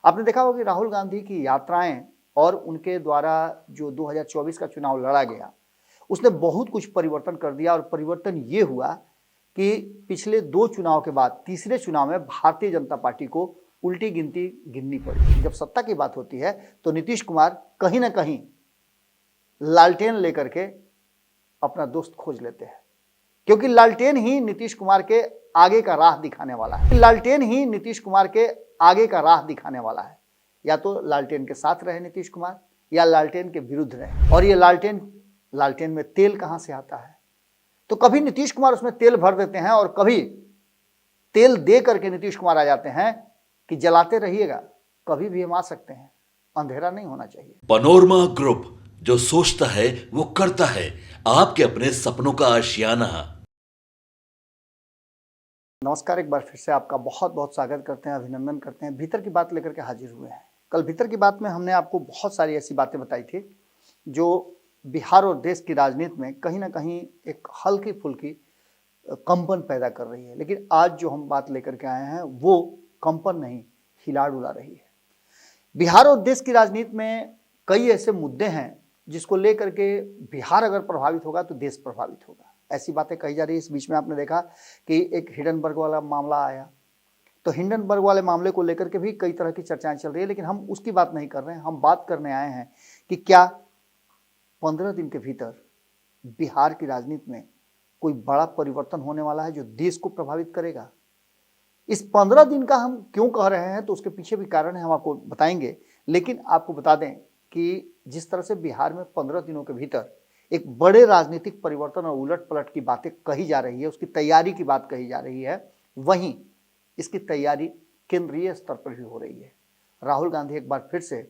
आपने देखा होगा कि राहुल गांधी की यात्राएं और उनके द्वारा जो 2024 का चुनाव लड़ा गया, उसने बहुत कुछ परिवर्तन कर दिया। और परिवर्तन ये हुआ कि पिछले 2 चुनाव के बाद तीसरे चुनाव में भारतीय जनता पार्टी को उल्टी गिनती गिननी पड़ी। जब सत्ता की बात होती है तो नीतीश कुमार कहीं ना कहीं लालटेन लेकर के अपना दोस्त खोज लेते हैं, क्योंकि लालटेन ही नीतीश कुमार के आगे का राह दिखाने वाला है। लालटेन ही नीतीश कुमार के आगे का राह दिखाने वाला है। या तो लालटेन के साथ रहे नीतीश कुमार या लालटेन के विरुद्ध रहे। और ये लालटेन में तेल कहां से आता है? तो कभी नीतीश कुमार उसमें तेल भर देते हैं और कभी तेल दे करके नीतीश कुमार आ जाते हैं कि जलाते रहिएगा, कभी भी हम आ सकते हैं, अंधेरा नहीं होना चाहिए। पनोरमा ग्रुप, जो सोचता है वो करता है। आपके अपने सपनों का आशियाना। नमस्कार, एक बार फिर से आपका बहुत बहुत स्वागत करते हैं, अभिनंदन करते हैं। भीतर की बात लेकर के हाजिर हुए हैं। कल भीतर की बात में हमने आपको बहुत सारी ऐसी बातें बताई थी जो बिहार और देश की राजनीति में कहीं ना कहीं एक हल्की फुल्की कंपन पैदा कर रही है। लेकिन आज जो हम बात लेकर के आए हैं वो कंपन नहीं, हिला डुला रही है। बिहार और देश की राजनीति में कई ऐसे मुद्दे हैं जिसको लेकर के बिहार अगर प्रभावित होगा तो देश प्रभावित होगा, ऐसी बातें कही जा रही है। इस बीच में आपने देखा कि एक हिंडनबर्ग वाला मामला आया, तो हिंडनबर्ग वाले मामले को लेकर के भी कई तरह की चर्चाएं चल रही है। लेकिन हम उसकी बात नहीं कर रहे हैं, हम बात करने आए हैं कि क्या 15 दिन के भीतर बिहार की राजनीति में कोई बड़ा परिवर्तन होने वाला है जो देश को प्रभावित करेगा। इस 15 दिन का हम क्यों कह रहे हैं तो उसके पीछे भी कारण है, हम आपको बताएंगे। लेकिन आपको बता दें कि जिस तरह से बिहार में 15 दिनों के भीतर एक बड़े राजनीतिक परिवर्तन और उलट पलट की बातें कही जा रही है, उसकी तैयारी की बात कही जा रही है, वहीं इसकी तैयारी केंद्रीय स्तर पर भी हो रही है। राहुल गांधी एक बार फिर से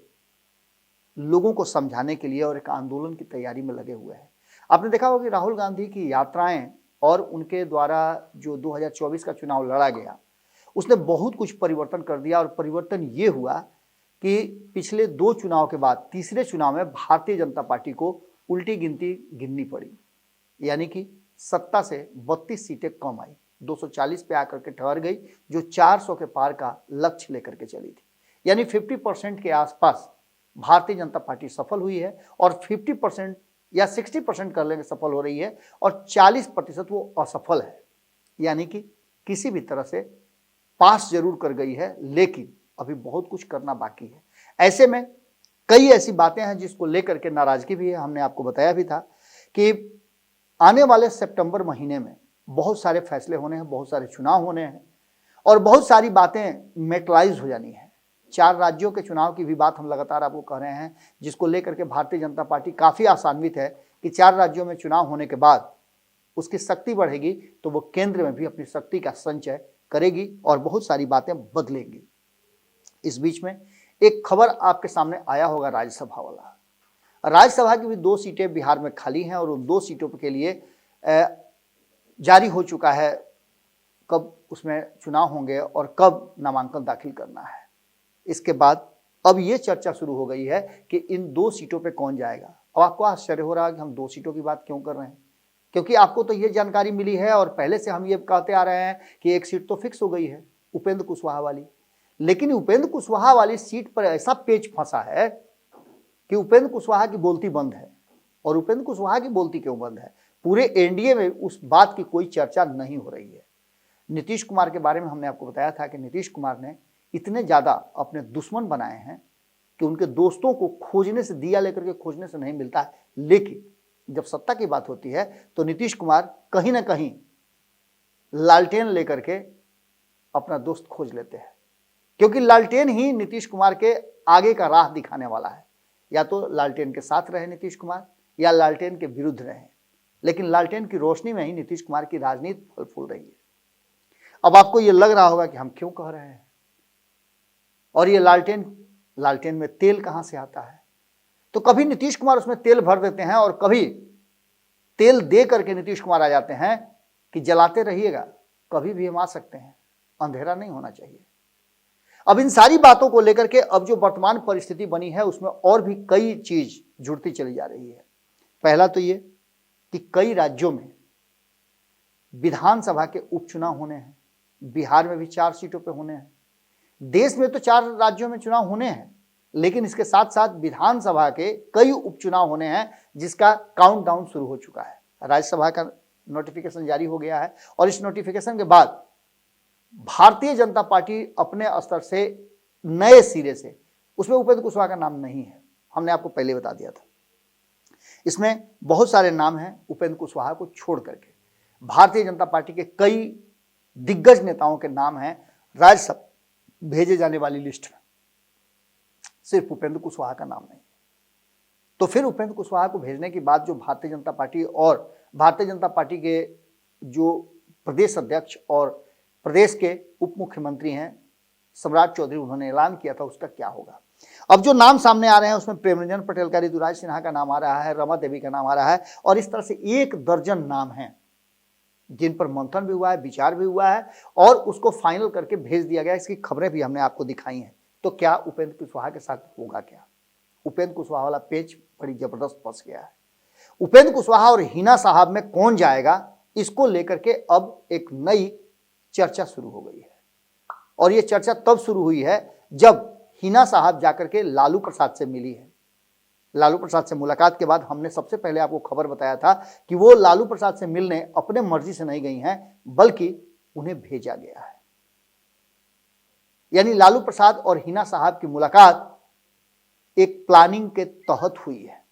लोगों को समझाने के लिए और एक आंदोलन की तैयारी में लगे हुए हैं। आपने देखा होगा कि राहुल गांधी की यात्राएं और उनके द्वारा जो 2024 का चुनाव लड़ा गया, उसने बहुत कुछ परिवर्तन कर दिया। और परिवर्तन ये हुआ कि पिछले 2 चुनाव के बाद तीसरे चुनाव में भारतीय जनता पार्टी को उल्टी गिनती गिननी पड़ी, यानी कि 70 से 32 सीटें कम आई, 240 पे आकर के ठहर गई, जो 400 के पार का लक्ष्य लेकर के चली थी। यानी 50% के आसपास भारतीय जनता पार्टी सफल हुई है और 50% या 60% कर लेंगे सफल हो रही है, और 40% वो असफल है। यानी कि किसी भी तरह से पास जरूर कर गई है, लेकिन अभी बहुत कुछ करना बाकी है। ऐसे में कई ऐसी बातें हैं जिसको लेकर के नाराजगी भी है। हमने आपको बताया भी था कि आने वाले सितंबर महीने में बहुत सारे फैसले होने हैं, बहुत सारे चुनाव होने हैं और बहुत सारी बातें मेटलाइज हो जानी है। 4 राज्यों के चुनाव की भी बात हम लगातार आपको कह रहे हैं, जिसको लेकर के भारतीय जनता पार्टी काफी आशान्वित है कि 4 राज्यों में चुनाव होने के बाद उसकी शक्ति बढ़ेगी तो वो केंद्र में भी अपनी शक्ति का संचय करेगी और बहुत सारी बातें बदलेंगी। इस बीच में एक खबर आपके सामने आया होगा राज्यसभा वाला। राज्यसभा की भी 2 सीटें बिहार में खाली हैं और उन 2 सीटों के लिए जारी हो चुका है कब उसमें चुनाव होंगे और कब नामांकन दाखिल करना है। इसके बाद अब ये चर्चा शुरू हो गई है कि इन 2 सीटों पे कौन जाएगा। अब आपको आश्चर्य हो रहा है कि हम 2 सीटों की बात क्यों कर रहे हैं, क्योंकि आपको तो ये जानकारी मिली है और पहले से हम ये कहते आ रहे हैं कि एक सीट तो फिक्स हो गई है, उपेंद्र कुशवाहा वाली। लेकिन उपेंद्र कुशवाहा वाली सीट पर ऐसा पेच फंसा है कि उपेंद्र कुशवाहा की बोलती बंद है। और उपेंद्र कुशवाहा की बोलती क्यों बंद है? पूरे एनडीए में उस बात की कोई चर्चा नहीं हो रही है। नीतीश कुमार के बारे में हमने आपको बताया था कि नीतीश कुमार ने इतने ज्यादा अपने दुश्मन बनाए हैं कि उनके दोस्तों को खोजने से, दिया लेकर के खोजने से नहीं मिलता है। लेकिन जब सत्ता की बात होती है तो नीतीश कुमार कहीं ना कहीं लालटेन लेकर के अपना दोस्त खोज लेते हैं, क्योंकि लालटेन ही नीतीश कुमार के आगे का राह दिखाने वाला है। या तो लालटेन के साथ रहे नीतीश कुमार या लालटेन के विरुद्ध रहे, लेकिन लालटेन की रोशनी में ही नीतीश कुमार की राजनीति फल फूल रही है। अब आपको यह लग रहा होगा कि हम क्यों कह रहे हैं, और ये लालटेन में तेल कहां से आता है? तो कभी नीतीश कुमार उसमें तेल भर देते हैं और कभी तेल दे करके नीतीश कुमार आ जाते हैं कि जलाते रहिएगा, कभी भी हम आ सकते हैं, अंधेरा नहीं होना चाहिए। अब इन सारी बातों को लेकर के अब जो वर्तमान परिस्थिति बनी है उसमें और भी कई चीज जुड़ती चली जा रही है। पहला तो ये कि कई राज्यों में विधानसभा के उपचुनाव होने हैं, बिहार में भी 4 सीटों पे होने हैं। देश में तो 4 राज्यों में चुनाव होने हैं, लेकिन इसके साथ साथ विधानसभा के कई उपचुनाव होने हैं जिसका काउंटडाउन शुरू हो चुका है। राज्यसभा का नोटिफिकेशन जारी हो गया है और इस नोटिफिकेशन के बाद भारतीय जनता पार्टी अपने स्तर से नए सिरे से, उसमें उपेंद्र कुशवाहा का नाम नहीं है, हमने आपको पहले बता दिया था। इसमें बहुत सारे नाम हैं उपेंद्र कुशवाहा को छोड़ करके। भारतीय जनता पार्टी के कई दिग्गज नेताओं के नाम हैं राज्यसभा भेजे जाने वाली लिस्ट में, सिर्फ उपेंद्र कुशवाहा का नाम नहीं। तो फिर उपेंद्र कुशवाहा को भेजने के बाद जो भारतीय जनता पार्टी और भारतीय जनता पार्टी के जो प्रदेश अध्यक्ष और प्रदेश के उप मुख्यमंत्री हैं सम्राट चौधरी, उन्होंने ऐलान किया था, उसका क्या होगा। अब जो नाम सामने आ रहे हैं उसमें प्रेमरंजन पटेल का, ऋतुराज सिन्हा का नाम आ रहा है, रमा देवी का नाम आ रहा है और इस तरह से 1 दर्जन नाम हैं जिन पर मंथन भी हुआ है, विचार भी हुआ है और उसको फाइनल करके भेज दिया गया। इसकी खबरें भी हमने आपको दिखाई हैं। तो क्या उपेंद्र कुशवाहा के साथ होगा क्या? उपेंद्र कुशवाहा वाला पेच बड़ी जबरदस्त फंस गया है। उपेंद्र कुशवाहा और हिना साहब में कौन जाएगा, इसको लेकर के अब एक नई चर्चा शुरू हो गई है और ये चर्चा तब शुरू हुई है जब हिना साहब जाकर के लालू प्रसाद से मिली है। लालू प्रसाद से मुलाकात के बाद हमने सबसे पहले आपको खबर बताया था कि वो लालू प्रसाद से मिलने अपने मर्जी से नहीं गई हैं, बल्कि उन्हें भेजा गया है। यानी लालू प्रसाद और हिना साहब की मुलाकात एक प्लानिंग के तहत हुई है।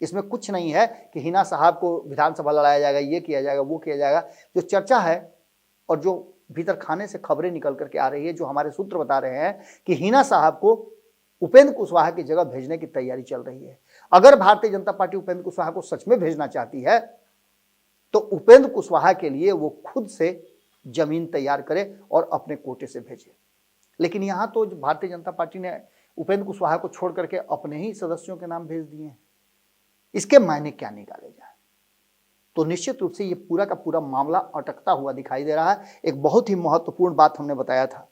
इसमें कुछ नहीं है कि हिना साहब को विधानसभा लड़ाया जाएगा, ये किया जाएगा, वो किया जाएगा। जो चर्चा है और जो भीतर खाने से खबरें निकल करके आ रही है, जो हमारे सूत्र बता रहे हैं कि हिना साहब को उपेंद्र कुशवाहा की जगह भेजने की तैयारी चल रही है। अगर भारतीय जनता पार्टी उपेंद्र कुशवाहा को सच में भेजना चाहती है तो उपेंद्र कुशवाहा के लिए वो खुद से जमीन तैयार करे और अपने कोटे से भेजे। लेकिन यहां तो भारतीय जनता पार्टी ने उपेंद्र कुशवाहा को छोड़ करके अपने ही सदस्यों के नाम भेज दिए हैं। इसके मायने क्या निकाले जाए? तो निश्चित रूप से ये पूरा का पूरा मामला अटकता हुआ दिखाई दे रहा है। एक बहुत ही महत्वपूर्ण बात हमने बताया था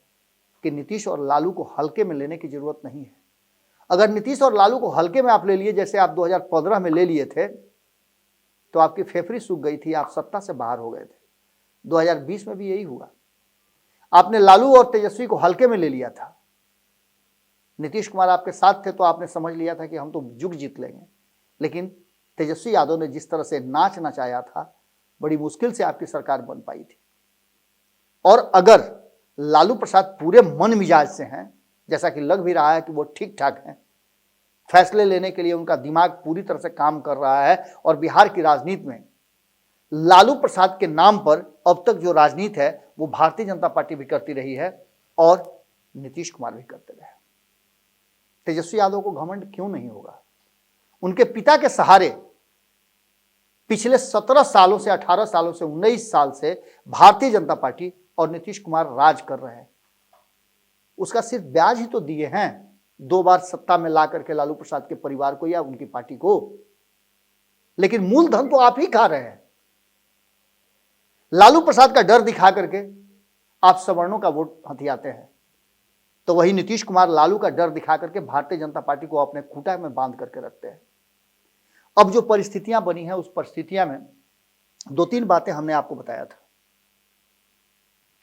कि नीतीश और लालू को हल्के में लेने की जरूरत नहीं है। अगर नीतीश और लालू को हल्के में आप ले लिए, जैसे आप 2015 में ले लिए थे, तो आपकी फेफड़ी सूख गई थी, आप सत्ता से बाहर हो गए थे। 2020 में भी यही हुआ। आपने लालू और तेजस्वी को हल्के में ले लिया था। नीतीश कुमार आपके साथ थे तो आपने समझ लिया था कि हम तो जुग जीत लेंगे, लेकिन तेजस्वी यादव ने जिस तरह से नाच नचाया था, बड़ी मुश्किल से आपकी सरकार बन पाई थी। और अगर लालू प्रसाद पूरे मन मिजाज से हैं, जैसा कि लग भी रहा है कि वो ठीक ठाक हैं, फैसले लेने के लिए उनका दिमाग पूरी तरह से काम कर रहा है और बिहार की राजनीति में लालू प्रसाद के नाम पर अब तक जो राजनीति है वो भारतीय जनता पार्टी भी करती रही है और नीतीश कुमार भी करते रहे। तेजस्वी यादव को घमंड क्यों नहीं होगा? उनके पिता के सहारे पिछले 17 सालों से, 18 सालों से, 19 साल से भारतीय जनता पार्टी और नीतीश कुमार राज कर रहे हैं। उसका सिर्फ ब्याज ही तो दिए हैं 2 बार सत्ता में ला करके लालू प्रसाद के परिवार को या उनकी पार्टी को, लेकिन मूलधन तो आप ही खा रहे हैं। लालू प्रसाद का डर दिखा करके आप सवर्णों का वोट हथियाते हैं, तो वही नीतीश कुमार लालू का डर दिखा करके भारतीय जनता पार्टी को अपने खूंटा में बांध करके रखते हैं। अब जो परिस्थितियां बनी हैं, उस परिस्थितियां में 2-3 बातें हमने आपको बताया था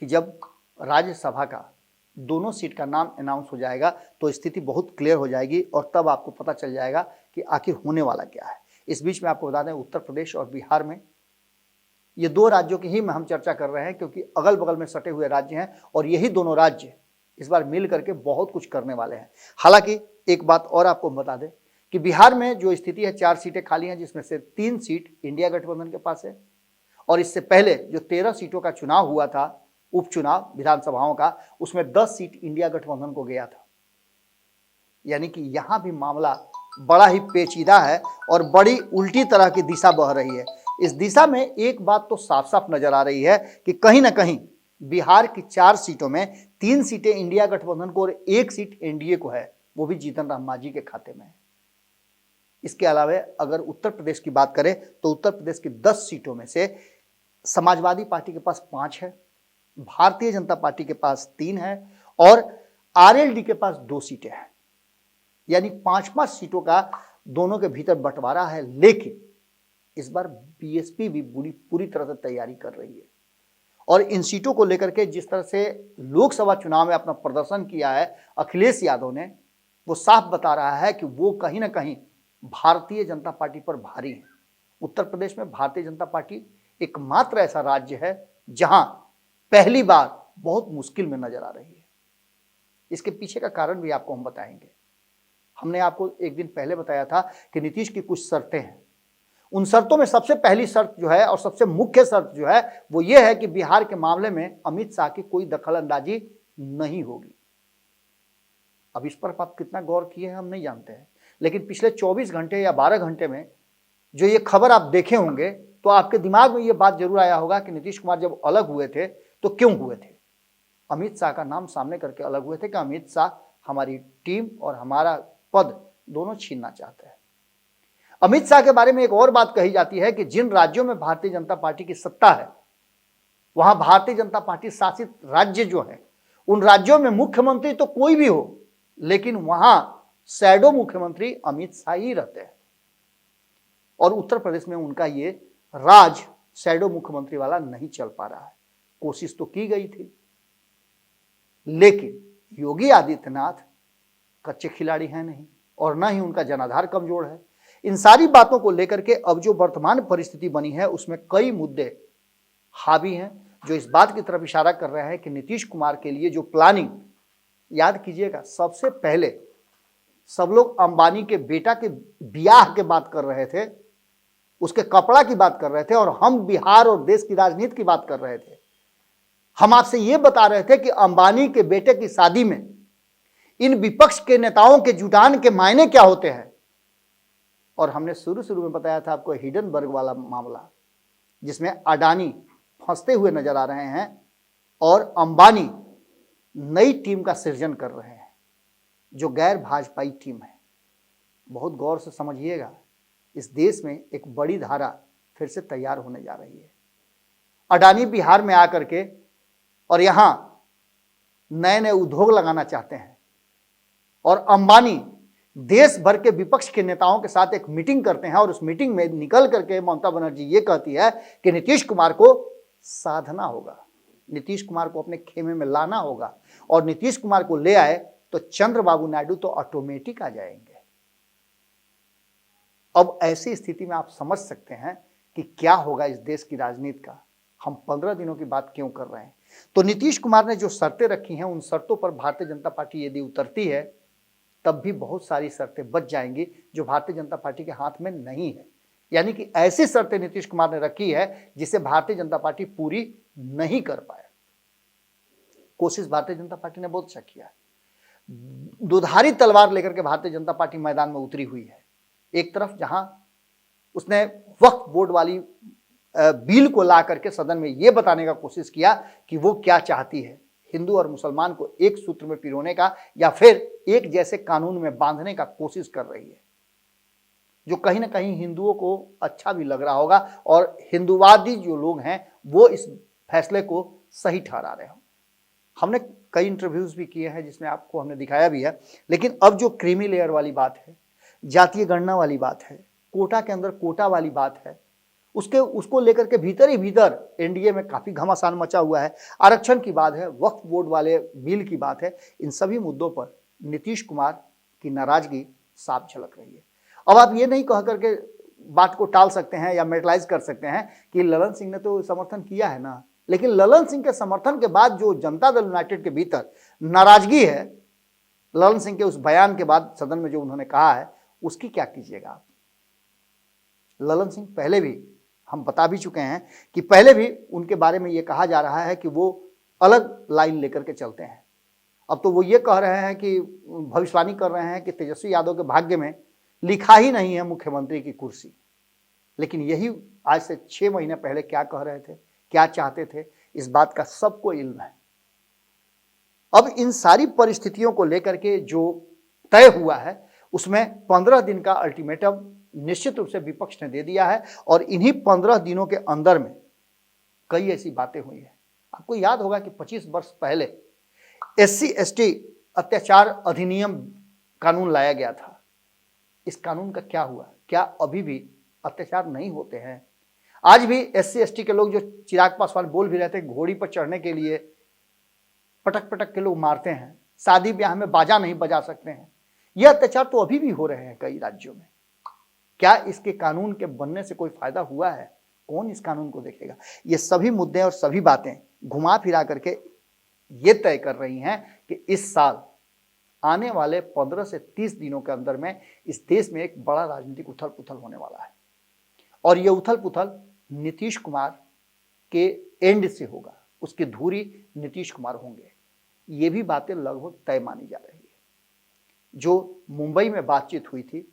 कि जब राज्यसभा का दोनों सीट का नाम अनाउंस हो जाएगा तो स्थिति बहुत क्लियर हो जाएगी और तब आपको पता चल जाएगा कि आखिर होने वाला क्या है। इस बीच में आपको बता दें, उत्तर प्रदेश और बिहार में, ये 2 राज्यों की ही में हम चर्चा कर रहे हैं क्योंकि अगल बगल में सटे हुए राज्य हैं और यही दोनों राज्य इस बार मिल करके बहुत कुछ करने वाले हैं। हालांकि एक बात और आपको बता दें कि बिहार में जो स्थिति है, 4 सीटें खाली हैं, जिसमें से 3 सीट इंडिया गठबंधन के पास है और इससे पहले जो 13 सीटों का चुनाव हुआ था, उपचुनाव विधानसभाओं का, उसमें 10 सीट इंडिया गठबंधन को गया था। यानी कि यहां भी मामला बड़ा ही पेचीदा है और बड़ी उल्टी तरह की दिशा बह रही है। इस दिशा में एक बात तो साफ साफ नजर आ रही है कि कहीं ना कहीं बिहार की 4 सीटों में 3 सीटें इंडिया गठबंधन को और 1 सीट एनडीए को है, वो भी जीतन राम मांझी के खाते में है। इसके अलावा अगर उत्तर प्रदेश की बात करें तो उत्तर प्रदेश की 10 सीटों में से समाजवादी पार्टी के पास 5 है, भारतीय जनता पार्टी के पास 3 है और आरएलडी के पास 2 सीटें हैं। यानी 5-5 सीटों का दोनों के भीतर बंटवारा है। लेकिन इस बार बीएसपी भी पूरी तरह से तैयारी कर रही है और इन सीटों को लेकर के जिस तरह से लोकसभा चुनाव में अपना प्रदर्शन किया है अखिलेश यादव ने, वो साफ बता रहा है कि वो कहीं ना कहीं भारतीय जनता पार्टी पर भारी है। उत्तर प्रदेश में भारतीय जनता पार्टी एकमात्र ऐसा राज्य है जहां पहली बार बहुत मुश्किल में नजर आ रही है। इसके पीछे का कारण भी आपको हम बताएंगे। हमने आपको एक दिन पहले बताया था कि नीतीश की कुछ शर्तें हैं। उन शर्तों में सबसे पहली शर्त जो है और सबसे मुख्य शर्त जो है वो ये है कि बिहार के मामले में अमित शाह की कोई दखल अंदाजी नहीं होगी। अब इस पर आप कितना गौर किए हैं हम नहीं जानते हैं, लेकिन पिछले 24 घंटे या 12 घंटे में जो ये खबर आप देखे होंगे तो आपके दिमाग में ये बात जरूर आया होगा कि नीतीश कुमार जब अलग हुए थे तो क्यों हुए थे। अमित शाह का नाम सामने करके अलग हुए थे कि अमित शाह हमारी टीम और हमारा पद दोनों छीनना चाहते हैं। अमित शाह के बारे में एक और बात कही जाती है कि जिन राज्यों में भारतीय जनता पार्टी की सत्ता है वहां भारतीय जनता पार्टी शासित राज्य जो है उन राज्यों में मुख्यमंत्री तो कोई भी हो, लेकिन वहां शैडो मुख्यमंत्री अमित शाह ही रहते हैं। और उत्तर प्रदेश में उनका ये राज शैडो मुख्यमंत्री वाला नहीं चल पा रहा है। कोशिश तो की गई थी, लेकिन योगी आदित्यनाथ कच्चे खिलाड़ी हैं नहीं और ना ही उनका जनाधार कमजोर है। इन सारी बातों को लेकर के अब जो वर्तमान परिस्थिति बनी है उसमें कई मुद्दे हावी हैं जो इस बात की तरफ इशारा कर रहे हैं कि नीतीश कुमार के लिए जो प्लानिंग, याद कीजिएगा सबसे पहले सब लोग अंबानी के बेटा के ब्याह के बात कर रहे थे, उसके कपड़ा की बात कर रहे थे, और हम बिहार और देश की राजनीति की बात कर रहे थे। हम आपसे यह बता रहे थे कि अंबानी के बेटे की शादी में इन विपक्ष के नेताओं के जुटान के मायने क्या होते हैं। और हमने शुरू में बताया था आपको हिडनबर्ग वाला मामला, जिसमें अडानी फंसते हुए नजर आ रहे हैं और अंबानी नई टीम का सृजन कर रहे हैं जो गैर भाजपाई टीम है। बहुत गौर से समझिएगा, इस देश में एक बड़ी धारा फिर से तैयार होने जा रही है। अडानी बिहार में आकर के और यहां नए नए उद्योग लगाना चाहते हैं और अंबानी देश भर के विपक्ष के नेताओं के साथ एक मीटिंग करते हैं और उस मीटिंग में निकल करके ममता बनर्जी ये कहती है कि नीतीश कुमार को साधना होगा, नीतीश कुमार को अपने खेमे में लाना होगा, और नीतीश कुमार को ले आए तो चंद्रबाबू नायडू तो ऑटोमेटिक आ जाएंगे। अब ऐसी स्थिति में आप समझ सकते हैं कि क्या होगा इस देश की राजनीति का। हम 15 दिनों की बात क्यों कर रहे हैं? तो नीतीश कुमार ने जो शर्तें रखी हैं उन शर्तों पर भारतीय जनता पार्टी यदि उतरती है तब भी बहुत सारी शर्तें बच जाएंगी जो भारतीय जनता पार्टी के हाथ में नहीं है। यानी कि ऐसी शर्तें नीतीश कुमार ने रखी है जिसे भारतीय जनता पार्टी पूरी नहीं कर पाया। कोशिश भारतीय जनता पार्टी ने बहुत अच्छा किया है। दुधारी तलवार लेकर के भारतीय जनता पार्टी मैदान में उतरी हुई है। एक तरफ जहां उसने वक्फ बोर्ड वाली बिल को ला करके सदन में यह बताने का कोशिश किया कि वो क्या चाहती है, हिंदू और मुसलमान को एक सूत्र में पिरोने का या फिर एक जैसे कानून में बांधने का कोशिश कर रही है, जो कहीं ना कहीं हिंदुओं को अच्छा भी लग रहा होगा और हिंदुवादी जो लोग हैं वो इस फैसले को सही ठहरा रहे हो। हमने कई इंटरव्यूज भी किए हैं जिसमें आपको हमने दिखाया भी है, लेकिन अब जो क्रीमी लेयर वाली बात है, जातीय गणना वाली बात है, कोटा के अंदर कोटा वाली बात है, उसको लेकर के भीतर ही भीतर एनडीए में काफी घमासान मचा हुआ है। आरक्षण की बात है, वक्फ बोर्ड वाले बिल की बात है, इन सभी मुद्दों पर नीतीश कुमार की नाराजगी साफ झलक रही है। अब आप ये नहीं कह करके बात को टाल सकते हैं या मेटलाइज कर सकते हैं कि ललन सिंह ने तो समर्थन किया है ना, लेकिन ललन सिंह के समर्थन के बाद जो जनता दल यूनाइटेड के भीतर नाराजगी है, ललन सिंह के उस बयान के बाद सदन में जो उन्होंने कहा है, उसकी क्या कीजिएगा आप। ललन सिंह पहले भी हम बता भी चुके हैं कि पहले भी उनके बारे में ये कहा जा रहा है कि वो अलग लाइन लेकर के चलते हैं। अब तो वो ये कह रहे हैं कि भविष्यवाणी कर रहे हैं कि तेजस्वी यादव के भाग्य में लिखा ही नहीं है मुख्यमंत्री की कुर्सी, लेकिन यही आज से 6 महीने पहले क्या कह रहे थे, क्या चाहते थे, इस बात का सबको इल्म है। अब इन सारी परिस्थितियों को लेकर के जो तय हुआ है उसमें 15 दिन का अल्टीमेटम निश्चित रूप से विपक्ष ने दे दिया है और इन्हीं 15 दिनों के अंदर में कई ऐसी बातें हुई है। आपको याद होगा कि 25 वर्ष पहले SC/ST अत्याचार अधिनियम कानून लाया गया था। इस कानून का क्या हुआ? क्या अभी भी अत्याचार नहीं होते हैं? आज भी SC ST के लोग जो चिराग पासवान बोल भी रहे थे, घोड़ी पर चढ़ने के लिए पटक पटक के लोग मारते हैं, शादी ब्याह में बाजा नहीं बजा सकते हैं, यह अत्याचार तो अभी भी हो रहे हैं कई राज्यों में। क्या इसके कानून के बनने से कोई फायदा हुआ है? कौन इस कानून को देखेगा? ये सभी मुद्दे और सभी बातें घुमा फिरा करके ये तय कर रही हैं कि इस साल आने वाले 15 से 30 दिनों के अंदर में इस देश में एक बड़ा राजनीतिक उथल पुथल होने वाला है। और ये उथल पुथल नीतीश कुमार के एंड से होगा, उसकी धुरी नीतीश कुमार होंगे। ये भी बातें लगभग तय मानी जा रही है। जो मुंबई में बातचीत हुई थी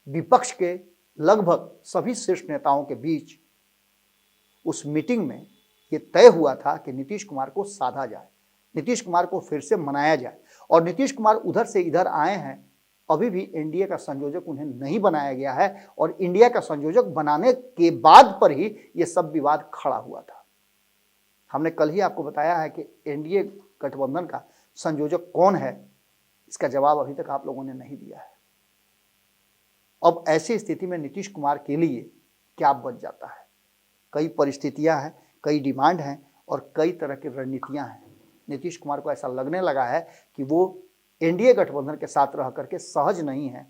विपक्ष के लगभग सभी शीर्ष नेताओं के बीच, उस मीटिंग में ये तय हुआ था कि नीतीश कुमार को साधा जाए, नीतीश कुमार को फिर से मनाया जाए। और नीतीश कुमार उधर से इधर आए हैं, अभी भी एनडीए का संयोजक उन्हें नहीं बनाया गया है, और इंडिया का संयोजक बनाने के बाद पर ही ये सब विवाद खड़ा हुआ था। हमने कल ही आपको बताया है कि एनडीए गठबंधन का संयोजक कौन है, इसका जवाब अभी तक आप लोगों ने नहीं दिया है। अब ऐसी स्थिति में नीतीश कुमार के लिए क्या बच जाता है? कई परिस्थितियां हैं, कई डिमांड हैं और कई तरह की रणनीतियां हैं। नीतीश कुमार को ऐसा लगने लगा है कि वो एनडीए गठबंधन के साथ रह करके सहज नहीं है।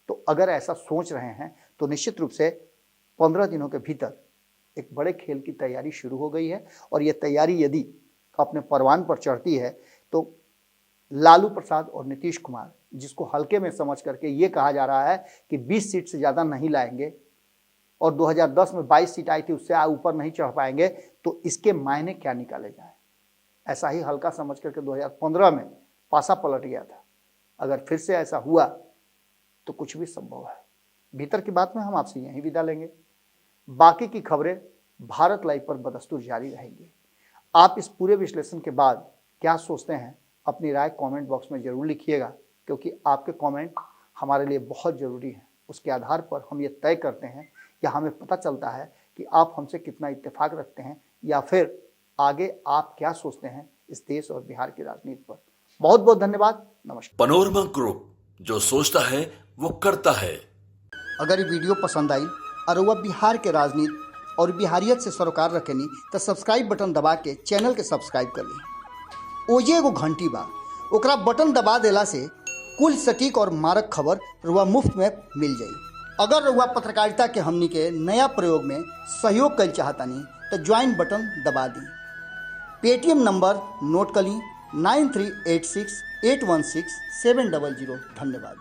तो अगर ऐसा सोच रहे हैं तो निश्चित रूप से 15 दिनों के भीतर एक बड़े खेल की तैयारी शुरू हो गई है। और ये तैयारी यदि अपने परवान पर चढ़ती है तो लालू प्रसाद और नीतीश कुमार, जिसको हल्के में समझ करके ये कहा जा रहा है कि 20 सीट से ज़्यादा नहीं लाएंगे और 2010 में 22 सीट आई थी उससे ऊपर नहीं चढ़ पाएंगे, तो इसके मायने क्या निकाले जाएं? ऐसा ही हल्का समझ करके 2015 में पासा पलट गया था। अगर फिर से ऐसा हुआ तो कुछ भी संभव है। भीतर की बात में हम आपसे यहीं विदा लेंगे। बाकी की खबरें भारत लाइव पर बदस्तूर जारी रहेंगी। आप इस पूरे विश्लेषण के बाद क्या सोचते हैं, अपनी राय कमेंट बॉक्स में जरूर लिखिएगा, क्योंकि आपके कमेंट हमारे लिए बहुत ज़रूरी हैं। उसके आधार पर हम ये तय करते हैं या हमें पता चलता है कि आप हमसे कितना इत्तेफाक रखते हैं या फिर आगे आप क्या सोचते हैं इस देश और बिहार की राजनीति पर। बहुत बहुत धन्यवाद। नमस्कार। पनोरमा ग्रुप, जो सोचता है वो करता है। अगर ये वीडियो पसंद आई और वह बिहार के राजनीति और बिहारियत से सरोकार रखेनी तो सब्सक्राइब बटन दबा के चैनल के सब्सक्राइब कर ली। ओजे एगो घंटी बा, ओकरा बटन दबा देला से कुल सटीक और मारक खबर रुआ मुफ्त में मिल जाई। अगर रुआ पत्रकारिता के हमनी के नया प्रयोग में सहयोग कर चाहतानी तो ज्वाइन बटन दबा दी। पेटीएम नंबर नोट कर ली 9386816700। धन्यवाद।